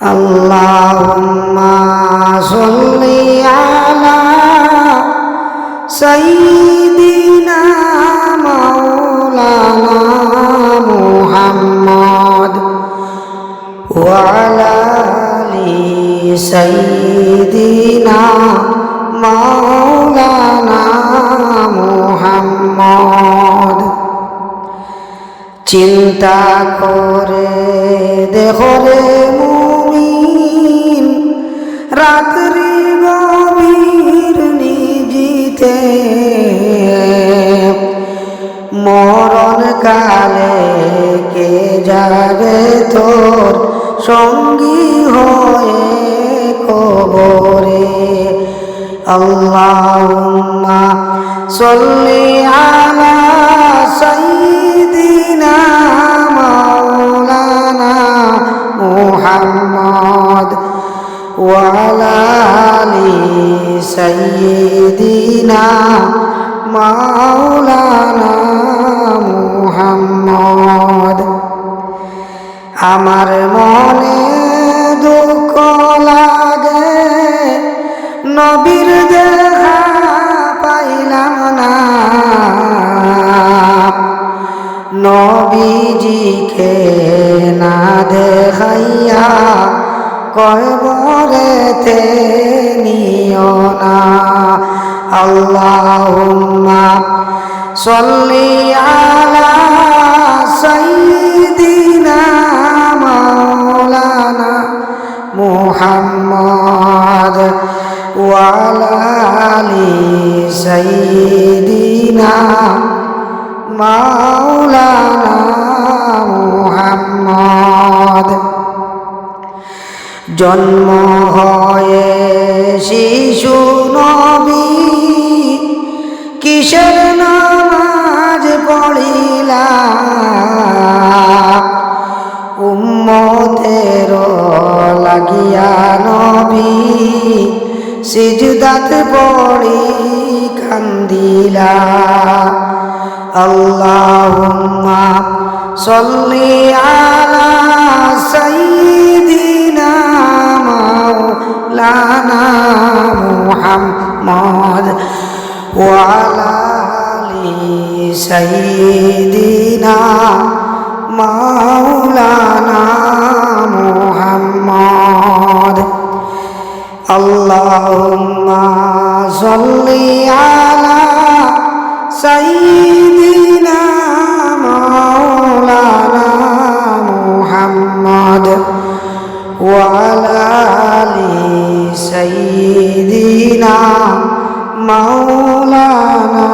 আল্লাহুম্মা সাল্লি আলা সাইয়্যিদিনা মাওলানা মুহাম্মদ ওয়া আলা আলি সাইয়্যিদিনা মাওলানা মুহাম্মদ। চিন্তা করে দেখো রে মুমিন, রাত্রি গভীর নিজিতে মরণ কালে কে যাবে তোর সঙ্গী হয়ে কবরে। আল্লাহুম্মা সাল্লি আলা সাইয়্যিদিনা মাওলানা মুহাম্মদ ওয়া আলা আলি সাইয়্যিদিনা মাওলানা মুহাম্মদ। আমার মনে দুঃখ লাগে, নবীর দেখা পাইলাম না, নবীজিকে না দেখাইয়া কবরেতে নিও না। আল্লাহুম্মা সাল্লি আলা সাইয়্যিদিনা মাওলানা মুহাম্মদ ওয়া আলা আলি সাইয়্যিদিনা মাওলানা মুহাম্মদ। জন্ম হয়ে শিশু নবী কিসের নামাজ পড়িলা, উম্মতের লাগিয়া নবী সিজদাত পড়ি কান্দিলা। আল্লাহুম্মা সাল্লি আলা সাইয়্যিদিনা মাওলানা মুহাম্মদ ওয়া আলা আলি সাইয়্যিদিনা মাওলানা মুহাম্মদ। আল্লাহুম্মা সাল্লি আলা সাইয়্যিদিনা মাওলানা মুহাম্মদ ওয়া আলা আলি সাইয়্যিদিনা মাওলানা